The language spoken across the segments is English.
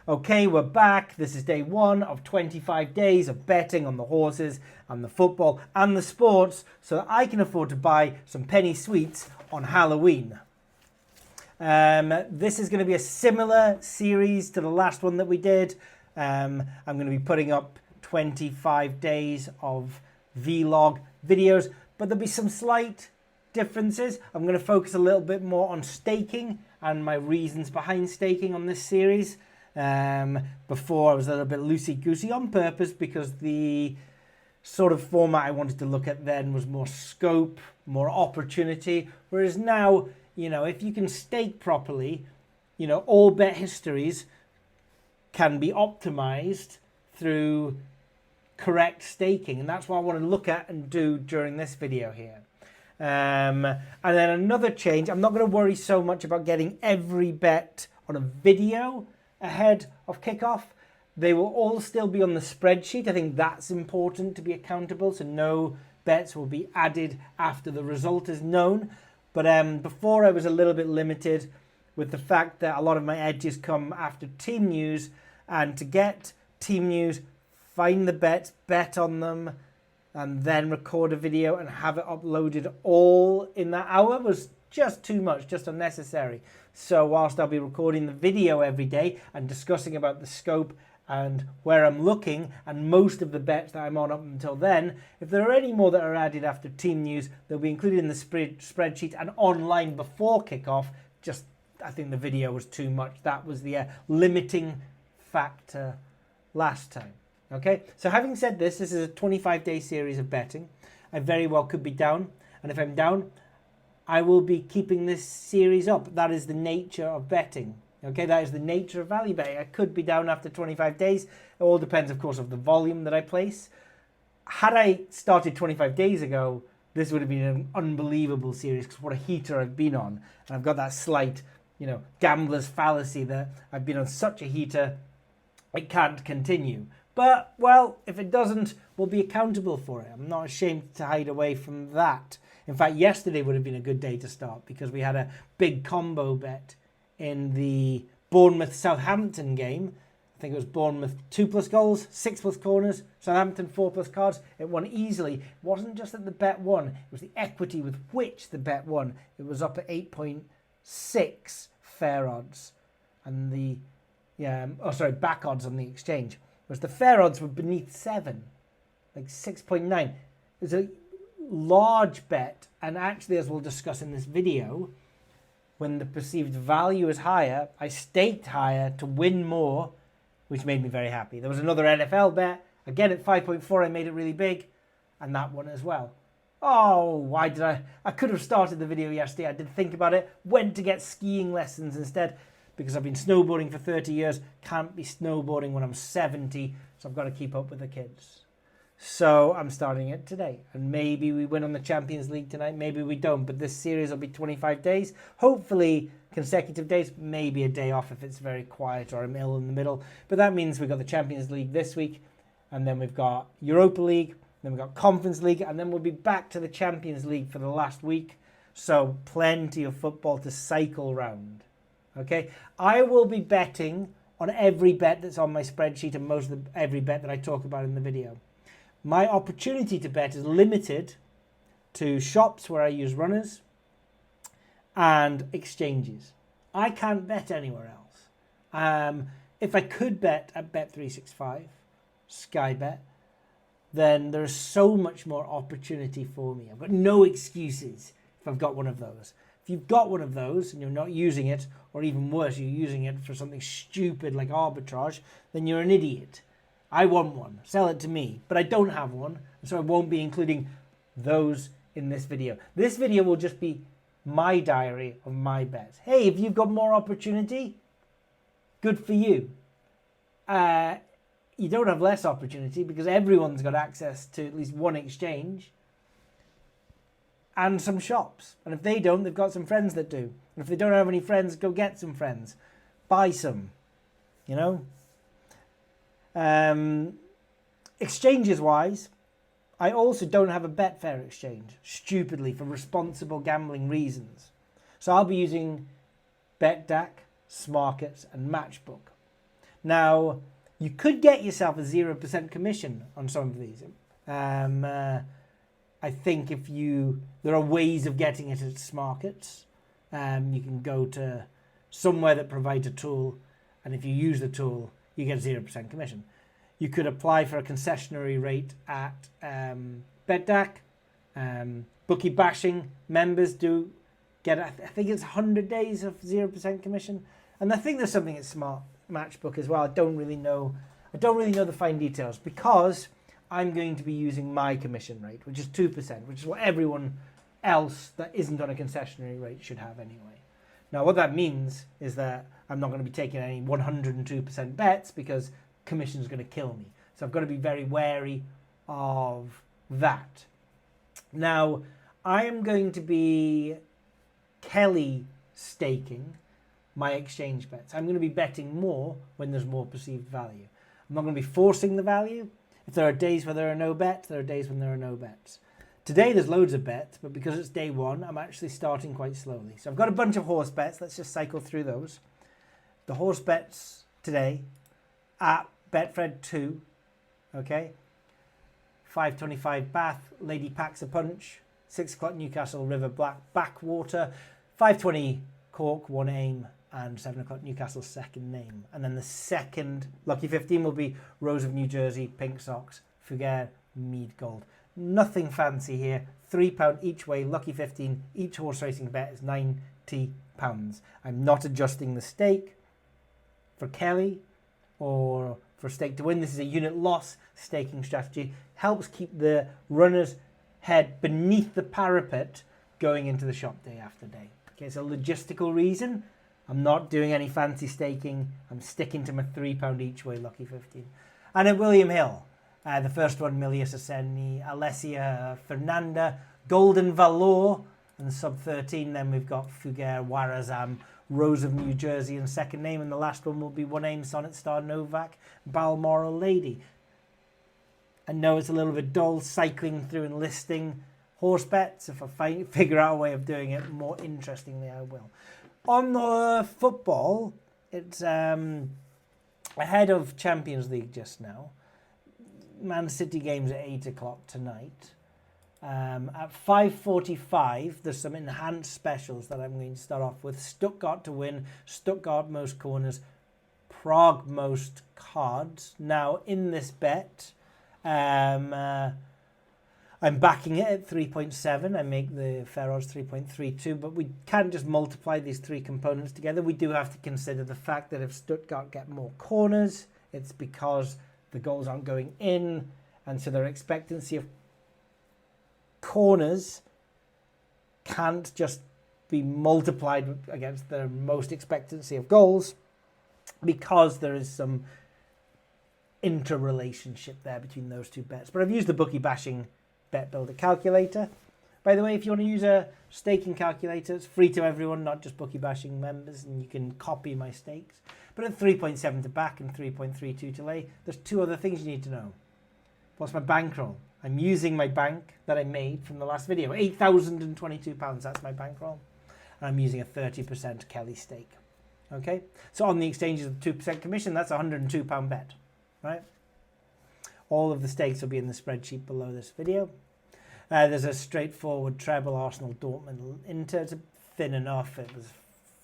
Okay, we're back. This is day 1 of 25 days of betting on the horses and the football and the sports so that I can afford to buy some penny sweets on Halloween. This is going to be a similar series to the last one that we did. I'm going to be putting up 25 days of vlog videos, but there'll be some slight differences. I'm going to focus a little bit more on staking and my reasons behind staking on this series. Before I was a little bit loosey-goosey on purpose because the sort of format I wanted to look at then was more scope, more opportunity, whereas now, if you can stake properly, all bet histories can be optimized through correct staking, and that's what I want to look at and do during this video here. And then another change, I'm not going to worry so much about getting every bet on a video ahead of kickoff. They will all still be on the spreadsheet. I think that's important to be accountable, so no bets will be added after the result is known. But before I was a little bit limited with the fact that a lot of my edges come after team news, and to get team news, find the bets, bet on them, and then record a video and have it uploaded all in that hour was just too much, just unnecessary. So whilst I'll be recording the video every day and discussing about the scope and where I'm looking and most of the bets that I'm on up until then, if there are any more that are added after team news, they'll be included in the spreadsheet and online before kickoff. I think the video was too much. That was the limiting factor last time. Okay, so having said this is a 25-day series of betting. I very well could be down, and if I'm down, I will be keeping this series up. That is the nature of betting. Okay, that is the nature of value betting. I could be down after 25 days. It all depends, of course, of the volume that I place. Had I started 25 days ago, this would have been an unbelievable series because what a heater I've been on. And I've got that slight, gambler's fallacy that I've been on such a heater, it can't continue. But, well, if it doesn't, we'll be accountable for it. I'm not ashamed to hide away from that. In fact, yesterday would have been a good day to start because we had a big combo bet in the Bournemouth-Southampton game. I think it was Bournemouth 2+ goals, 6+ corners, Southampton 4+ cards. It won easily. It wasn't just that the bet won, it was the equity with which the bet won. It was up at 8.6 fair odds. And back odds on the exchange. Whereas the fair odds were beneath 7, like 6.9. It was a large bet, and actually, as we'll discuss in this video, when the perceived value is higher, I staked higher to win more, which made me very happy. There was another NFL bet, again at 5.4, I made it really big, and that one as well. Oh, why did I could have started the video yesterday. I did think about it, went to get skiing lessons instead, because I've been snowboarding for 30 years, can't be snowboarding when I'm 70, so I've got to keep up with the kids. So I'm starting it today, and maybe we win on the Champions League tonight, maybe we don't, but this series will be 25 days, hopefully consecutive days, maybe a day off if it's very quiet or I'm ill in the middle, but that means we've got the Champions League this week, and then we've got Europa League, then we've got Conference League, and then we'll be back to the Champions League for the last week, so plenty of football to cycle round. Okay, I will be betting on every bet that's on my spreadsheet and most of every bet that I talk about in the video. My opportunity to bet is limited to shops where I use runners and exchanges. I can't bet anywhere else. If I could bet at Bet365, Sky Bet, then there's so much more opportunity for me. I've got no excuses if I've got one of those. If you've got one of those and you're not using it, or even worse, you're using it for something stupid like arbitrage, then you're an idiot. I want one. Sell it to me. But I don't have one, so I won't be including those in this video. This video will just be my diary of my bets. Hey, if you've got more opportunity, good for you. You don't have less opportunity because everyone's got access to at least one exchange and some shops. And if they don't, they've got some friends that do. And if they don't have any friends, go get some friends. Buy some, Exchanges-wise, I also don't have a Betfair exchange, stupidly, for responsible gambling reasons. So I'll be using BetDAQ, Smarkets, and Matchbook. Now, you could get yourself a 0% commission on some of these. I think there are ways of getting it at markets. You can go to somewhere that provides a tool, and if you use the tool, you get 0% commission. You could apply for a concessionary rate at BetDAC. Bookie bashing members do get, I think it's 100 days of 0% commission. And I think there's something at Smart Matchbook as well. I don't really know the fine details, because I'm going to be using my commission rate, which is 2%, which is what everyone else that isn't on a concessionary rate should have anyway. Now, what that means is that I'm not going to be taking any 102% bets, because commission is going to kill me. So I've got to be very wary of that. Now, I am going to be Kelly staking my exchange bets. I'm going to be betting more when there's more perceived value. I'm not going to be forcing the value. If there are days where there are no bets, there are days when there are no bets. Today there's loads of bets, but because it's day one, I'm actually starting quite slowly. So I've got a bunch of horse bets. Let's just cycle through those. The horse bets today at Betfred 2, okay? 5:25 Bath, Lady Packs a Punch, 6 o'clock Newcastle River Black Backwater, 5:20 Cork, 1 aim, and 7 o'clock Newcastle second name. And then the second Lucky 15 will be Rose of New Jersey, Pink Socks, Fugger, Mead Gold. Nothing fancy here. £3 each way, Lucky 15. Each horse racing bet is £90. I'm not adjusting the stake for Kelly or for stake to win. This is a unit loss staking strategy. Helps keep the runner's head beneath the parapet going into the shop day after day. Okay, it's a logistical reason. I'm not doing any fancy staking. I'm sticking to my £3 each way Lucky 15. And at William Hill, the first one, Milius Aseni, Alessia Fernanda, Golden Valor, and sub 13. Then we've got Fugger, Warazam, Rose of New Jersey, and second name. And the last one will be One Aim, Sonnet Star, Novak, Balmoral Lady. I know it's a little bit dull cycling through and listing horse bets. If I figure out a way of doing it more interestingly, I will. On the football, it's ahead of Champions League just now. Man City games at 8 o'clock tonight. At 5:45, there's some enhanced specials that I'm going to start off with. Stuttgart to win, Stuttgart most corners, Prague most cards. Now, in this bet, I'm backing it at 3.7. I make the fair odds 3.32, but we can't just multiply these three components together. We do have to consider the fact that if Stuttgart get more corners, it's because the goals aren't going in, and so their expectancy of corners can't just be multiplied against their most expectancy of goals, because there is some interrelationship there between those two bets. But I've used the bookie bashing bet builder calculator. By the way, if you want to use a staking calculator, it's free to everyone, not just bookie bashing members, and you can copy my stakes. But at 3.7 to back and 3.32 to lay, there's two other things you need to know. What's my bankroll? I'm using my bank that I made from the last video, £8,022. That's my bankroll. And I'm using a 30% Kelly stake. Okay, so on the exchanges of 2% commission, that's a £102 bet, right? All of the stakes will be in the spreadsheet below this video. There's a straightforward treble Arsenal Dortmund Inter. It's thin enough.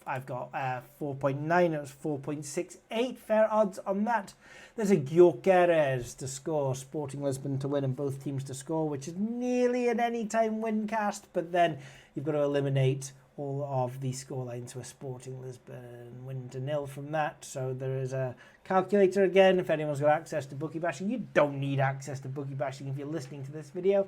I've got 4.9. It was 4.68 fair odds on that. There's a Gyökeres to score, Sporting Lisbon to win, and both teams to score, which is nearly an anytime win cast. But then you've got to eliminate all of the scorelines to a Sporting Lisbon win to 0 from that. So there is a calculator again. If anyone's got access to bookie bashing, you don't need access to bookie bashing if you're listening to this video.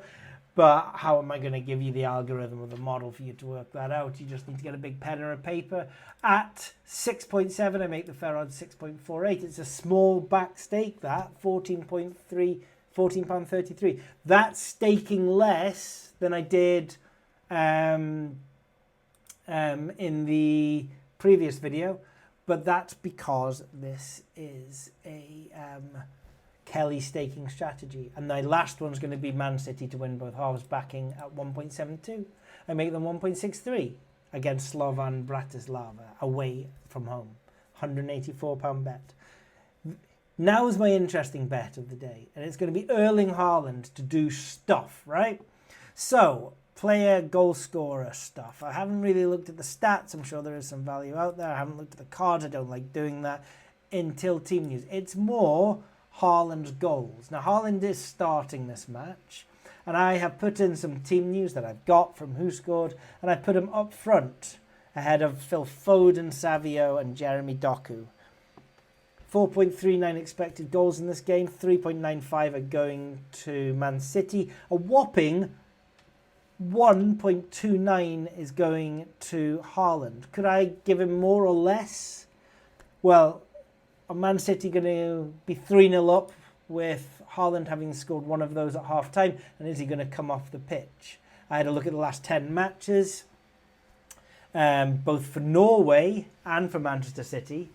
But how am I going to give you the algorithm or the model for you to work that out? You just need to get a big pen or a paper. At 6.7, I make the fair odds 6.48. It's a small back stake, that, £14.33. That's staking less than I did in the previous video, but that's because this is a Kelly staking strategy, and the last one's going to be Man City to win both halves, backing at 1.72. I make them 1.63 against Slovan Bratislava away from home, £184 bet. Now's my interesting bet of the day, and it's going to be Erling Haaland to do stuff, right? So, player, goal scorer stuff. I haven't really looked at the stats. I'm sure there is some value out there. I haven't looked at the cards. I don't like doing that until team news. It's more Haaland's goals. Now, Haaland is starting this match, and I have put in some team news that I've got from Who Scored, and I put him up front ahead of Phil Foden, Savio, and Jeremy Doku. 4.39 expected goals in this game. 3.95 are going to Man City. A whopping 1.29 is going to Haaland. Could I give him more or less? Well, are Man City going to be 3-0 up with Haaland having scored one of those at half-time? And is he going to come off the pitch? I had a look at the last 10 matches, both for Norway and for Manchester City.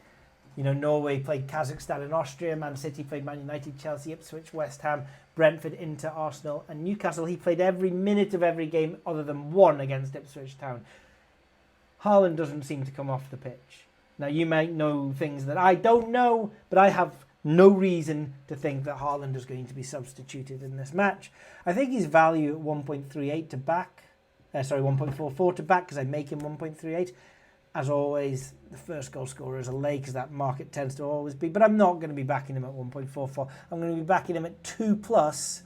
You know, Norway played Kazakhstan and Austria. Man City played Man United, Chelsea, Ipswich, West Ham, Brentford, Inter, Arsenal, and Newcastle. He played every minute of every game other than one against Ipswich Town. Haaland doesn't seem to come off the pitch. Now, you might know things that I don't know, but I have no reason to think that Haaland is going to be substituted in this match. I think his value at 1.38 to back. 1.44 to back, because I make him 1.38. As always, the first goal scorer is a lay, because that market tends to always be. But I'm not going to be backing him at 1.44. I'm going to be backing him at 2+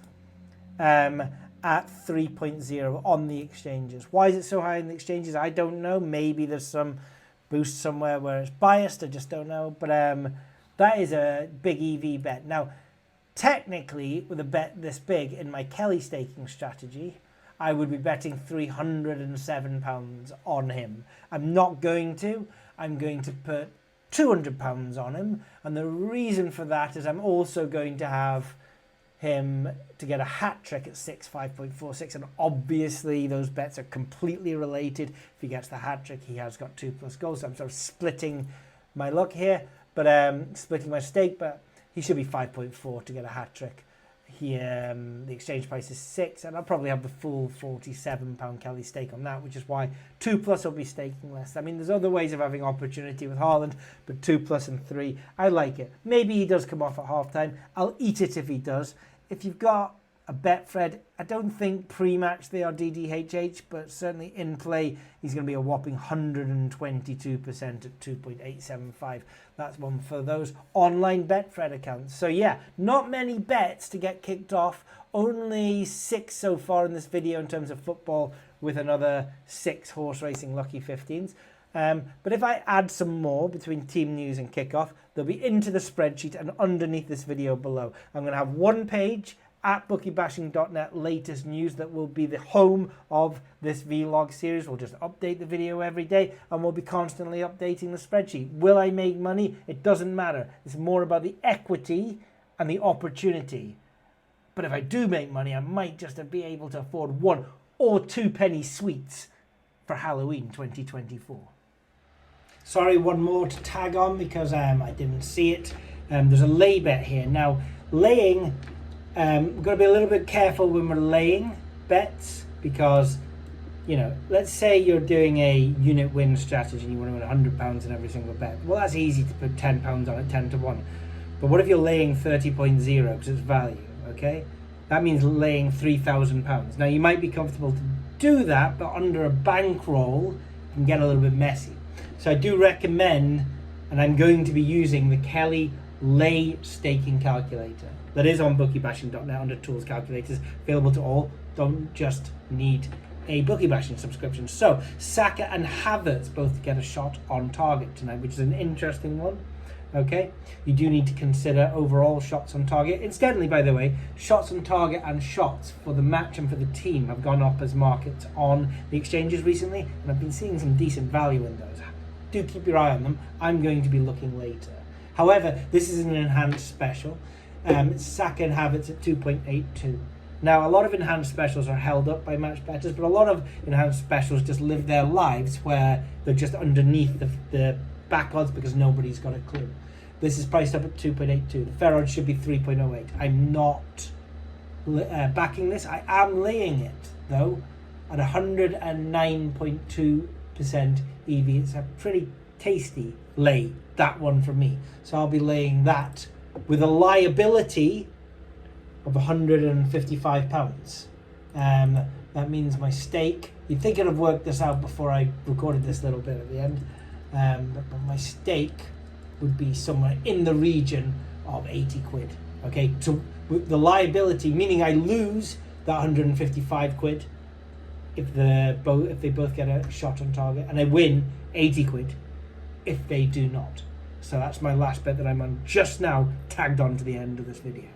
at 3.0 on the exchanges. Why is it so high in the exchanges? I don't know. Maybe there's some boost somewhere where it's biased. I just don't know. But that is a big EV bet. Now, technically, with a bet this big in my Kelly staking strategy, I would be betting £307 on him. I'm not going to. I'm going to put £200 on him. And the reason for that is I'm also going to have him to get a hat-trick at 5.46. And obviously those bets are completely related. If he gets the hat-trick, he has got 2+ goals. So I'm sort of splitting my luck here, but splitting my stake. But he should be 5.4 to get a hat-trick. Here, the exchange price is 6, and I'll probably have the full £47 Kelly stake on that, which is why 2+ will be staking less. I mean, there's other ways of having opportunity with Haaland, but 2+ and 3, I like it. Maybe he does come off at halftime. I'll eat it if he does. If you've got a Betfred, I don't think pre-match they are DDHH, but certainly in play, he's going to be a whopping 122% at 2.875. That's one for those online Betfred accounts. So yeah, not many bets to get kicked off. Only 6 so far in this video in terms of football, with another 6 horse racing lucky 15s. But if I add some more between team news and kickoff, they'll be into the spreadsheet and underneath this video below. I'm going to have one page at bookiebashing.net latest news that will be the home of this vlog series. We'll just update the video every day, and we'll be constantly updating the spreadsheet. Will I make money? It doesn't matter. It's more about the equity and the opportunity. But if I do make money, I might just be able to afford 1 or 2 penny sweets for Halloween 2024. Sorry, one more to tag on because I didn't see it. There's a lay bet here. Now, laying, we've got to be a little bit careful when we're laying bets, because, you know, let's say you're doing a unit win strategy and you want to win £100 in every single bet. Well, that's easy to put £10 on it, 10 to 1. But what if you're laying 30.0 because it's value, okay? That means laying £3,000. Now, you might be comfortable to do that, but under a bankroll, it can get a little bit messy. So I do recommend, and I'm going to be using the Kelly lay staking calculator that is on bookiebashing.net under tools calculators, available to all. Don't just need a Bookie Bashing subscription. So Saka and Havertz both get a shot on target tonight, which is an interesting one. Okay, you do need to consider overall shots on target. Incidentally, by the way, shots on target and shots for the match and for the team have gone up as markets on the exchanges recently, and I've been seeing some decent value in those. Do keep your eye on them. I'm going to be looking later. However, this is an enhanced special. Saka and Havertz at 2.82. Now, a lot of enhanced specials are held up by match bettors, but a lot of enhanced specials just live their lives where they're just underneath the back odds because nobody's got a clue. This is priced up at 2.82. The fair odds should be 3.08. I'm not backing this. I am laying it, though, at 109.2% EV. It's a pretty tasty lay, that one for me. So I'll be laying that with a liability of £155. That means my stake, you'd think I'd have worked this out before I recorded this little bit at the end, but my stake would be somewhere in the region of 80 quid. Okay, so with the liability, meaning I lose that 155 quid if they both get a shot on target, and I win 80 quid if they do not. So that's my last bet that I'm on just now, tagged on to the end of this video.